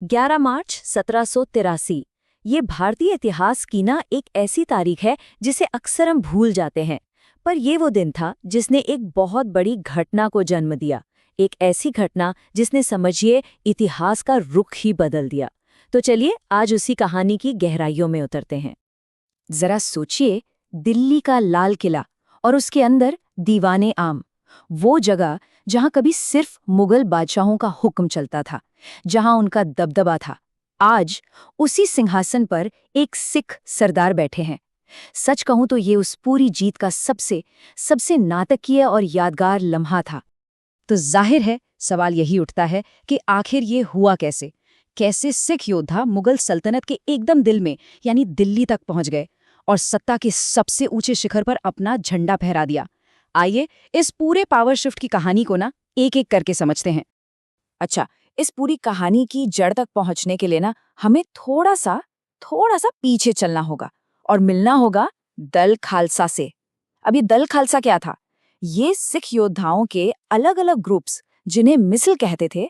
11 मार्च 1783। ये भारतीय इतिहास की ना एक ऐसी तारीख है जिसे अक्सर हम भूल जाते हैं। पर ये वो दिन था जिसने एक बहुत बड़ी घटना को जन्म दिया। एक ऐसी घटना जिसने समझिए इतिहास का रुख ही बदल दिया। तो चलिए आज उसी कहानी की गहराइयों में उतरते हैं। जरा सोचिए, दिल्ली का लाल किला और उसके अंदर दीवाने आम, वो जगह जहां कभी सिर्फ मुगल बादशाहों का हुक्म चलता था, जहां उनका दबदबा था। आज उसी सिंहासन पर एक सिख सरदार बैठे हैं। सच कहूं तो ये उस पूरी जीत का सबसे सबसे नाटकीय और यादगार लम्हा था। तो जाहिर है सवाल यही उठता है कि आखिर ये हुआ कैसे? कैसे सिख योद्धा मुगल सल्तनत के एकदम दिल में यानी दिल्ली तक पहुंच गए और सत्ता के सबसे ऊंचे शिखर पर अपना झंडा फहरा दिया? आइए इस पूरे पावर शिफ्ट की कहानी को ना एक एक करके समझते हैं। अच्छा, इस पूरी कहानी की जड़ तक पहुंचने के लिए ना हमें थोड़ा सा पीछे चलना होगा और मिलना होगा दल खालसा से। अब ये दल खालसा क्या था? ये सिख योद्धाओं के अलग अलग ग्रुप्स, जिन्हें मिसल कहते थे,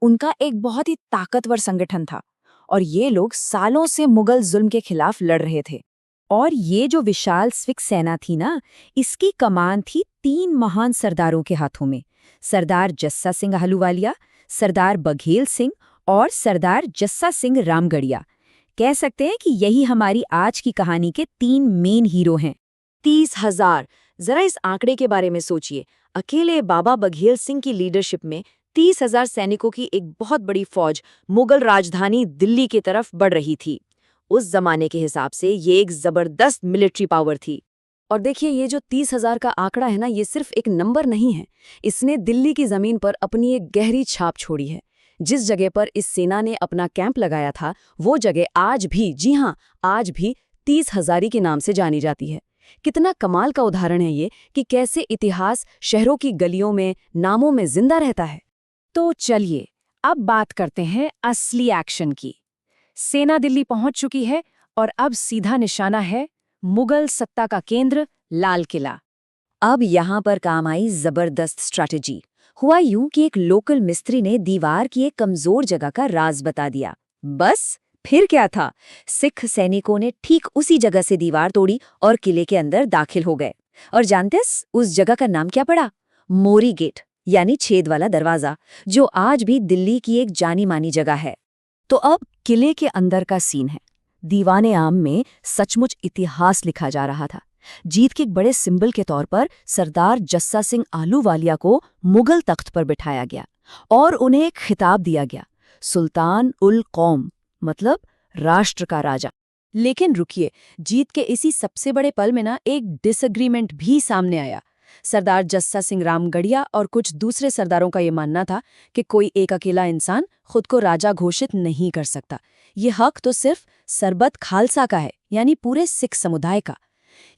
उनका एक बहुत ही ताकतवर संगठन था। और ये लोग सालों से मुगल जुल्म के खिलाफ लड़ रहे थे। और ये जो विशाल सिख सेना थी ना, इसकी कमान थी 3 महान सरदारों के हाथों में। सरदार जस्सा सिंह आहलूवालिया, सरदार बघेल सिंह और सरदार जस्सा सिंह रामगढ़िया। कह सकते हैं कि यही हमारी आज की कहानी के 3 मेन हीरो हैं। 30,000। जरा इस आंकड़े के बारे में सोचिए। अकेले बाबा बघेल सिंह की लीडरशिप में 30,000 सैनिकों की एक बहुत बड़ी फौज मुगल राजधानी दिल्ली की तरफ बढ़ रही थी। उस जमाने के हिसाब से ये एक जबरदस्त मिलिट्री पावर थी। और देखिए, ये जो 30,000 का आंकड़ा है ना, ये सिर्फ एक नंबर नहीं है। इसने दिल्ली की जमीन पर अपनी एक गहरी छाप छोड़ी है। जिस जगह पर इस सेना ने अपना कैंप लगाया था, वो जगह आज भी, जी हाँ, आज भी 30,000 के नाम से जानी जाती है। कितना कमाल का उदाहरण है ये कि कैसे इतिहास शहरों की गलियों में, नामों में जिंदा रहता है। तो चलिए अब बात करते हैं असली एक्शन की। सेना दिल्ली पहुंच चुकी है और अब सीधा निशाना है मुगल सत्ता का केंद्र, लाल किला। अब यहां पर काम आई जबरदस्त स्ट्रैटेजी। हुआ यूं कि एक लोकल मिस्त्री ने दीवार की एक कमजोर जगह का राज बता दिया। बस फिर क्या था, सिख सैनिकों ने ठीक उसी जगह से दीवार तोड़ी और किले के अंदर दाखिल हो गए। और जानते हैं उस जगह का नाम क्या पड़ा? मोरी गेट, यानी छेद वाला दरवाजा, जो आज भी दिल्ली की एक जानी मानी जगह है। तो अब किले के अंदर का सीन है। दीवाने आम में सचमुच इतिहास लिखा जा रहा था। जीत के एक बड़े सिंबल के तौर पर सरदार जस्सा सिंह आहलूवालिया को मुगल तख्त पर बिठाया गया और उन्हें एक खिताब दिया गया, सुल्तान उल कौम, मतलब राष्ट्र का राजा। लेकिन रुकिए, जीत के इसी सबसे बड़े पल में ना एक डिसएग्रीमेंट भी सामने आया। सरदार जस्सा सिंह रामगढ़िया और कुछ दूसरे सरदारों का ये मानना था कि कोई एक अकेला इंसान खुद को राजा घोषित नहीं कर सकता। ये हक तो सिर्फ सरबत खालसा का है, यानी पूरे सिख समुदाय का।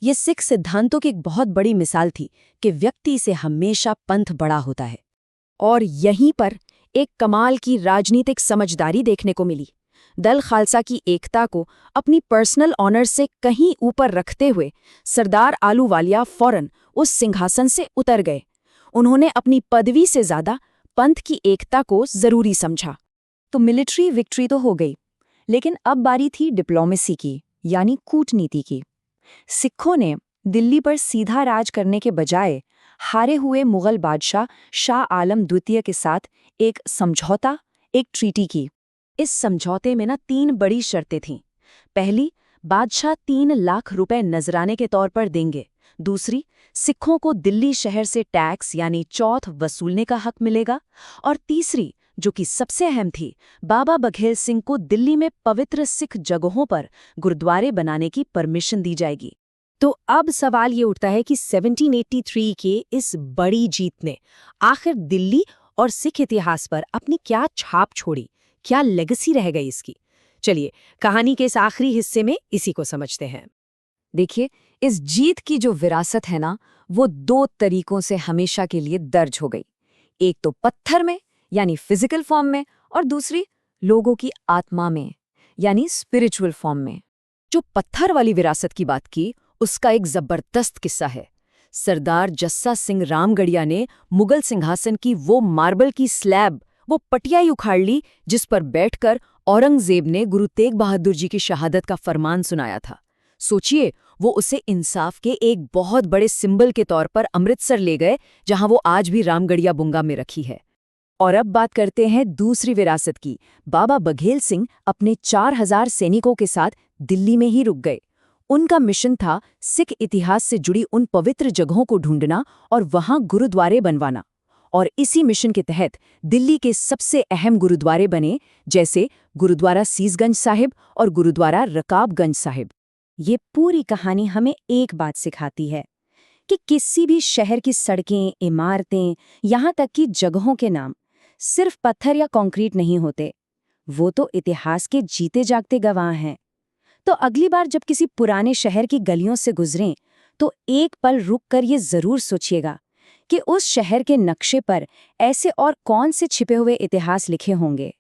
ये सिख सिद्धांतों की एक बहुत बड़ी मिसाल थी कि व्यक्ति से हमेशा पंथ बड़ा होता है। और यहीं पर एक कमाल की राजनीतिक समझदारी देखने को मिली। दल खालसा की एकता को अपनी पर्सनल ऑनर से कहीं ऊपर रखते हुए सरदार आहलूवालिया फौरन उस सिंहासन से उतर गए। उन्होंने अपनी पदवी से ज्यादा पंथ की एकता को जरूरी समझा। तो मिलिट्री विक्ट्री तो हो गई, लेकिन अब बारी थी डिप्लोमेसी की, यानी कूटनीति की। सिखों ने दिल्ली पर सीधा राज करने के बजाय हारे हुए मुगल बादशाह शाह आलम द्वितीय के साथ एक समझौता, एक ट्रीटी की। इस समझौते में ना 3 बड़ी शर्तें थीं। पहली, बादशाह 3 लाख रुपए नजराने के तौर पर देंगे। दूसरी, सिखों को दिल्ली शहर से टैक्स यानी चौथ वसूलने का हक मिलेगा। और तीसरी, जो कि सबसे अहम थी, बाबा बघेल सिंह को दिल्ली में पवित्र सिख जगहों पर गुरुद्वारे बनाने की परमिशन दी जाएगी। तो अब सवाल ये उठता है कि 1783 के इस बड़ी जीत ने आखिर दिल्ली और सिख इतिहास पर अपनी क्या छाप छोड़ी, क्या लेगेसी रह गई इसकी। चलिए कहानी के इस आखिरी हिस्से में इसी को समझते हैं। देखिए, इस जीत की जो विरासत है ना, वो 2 तरीकों से हमेशा के लिए दर्ज हो गई। एक तो पत्थर में, यानी फिजिकल फॉर्म में, और दूसरी लोगों की आत्मा में, यानी स्पिरिचुअल फॉर्म में। जो पत्थर वाली विरासत की बात की, उसका एक जबरदस्त किस्सा है। सरदार जस्सा सिंह रामगढ़िया ने मुगल सिंहासन की वो मार्बल की स्लैब, वो पटियाई उखाड़ ली जिस पर बैठकर औरंगजेब ने गुरु तेग बहादुर जी की शहादत का फरमान सुनाया था। सोचिए, वो उसे इंसाफ के एक बहुत बड़े सिंबल के तौर पर अमृतसर ले गए, जहां वो आज भी रामगढ़िया बुंगा में रखी है। और अब बात करते हैं दूसरी विरासत की। बाबा बघेल सिंह अपने 4000 सैनिकों के साथ दिल्ली में ही रुक गए। उनका मिशन था सिख इतिहास से जुड़ी उन पवित्र जगहों को ढूंढना और वहां गुरुद्वारे बनवाना। और इसी मिशन के तहत दिल्ली के सबसे अहम गुरुद्वारे बने, जैसे गुरुद्वारा सीसगंज साहिब और गुरुद्वारा रकाबगंज साहिब। ये पूरी कहानी हमें एक बात सिखाती है कि किसी भी शहर की सड़कें, इमारतें, यहाँ तक कि जगहों के नाम सिर्फ पत्थर या कंक्रीट नहीं होते, वो तो इतिहास के जीते जागते गवाह हैं। तो अगली बार जब किसी पुराने शहर की गलियों से गुजरें, तो एक पल रुक कर ये जरूर सोचिएगा कि उस शहर के नक्शे पर ऐसे और कौन से छिपे हुए इतिहास लिखे होंगे।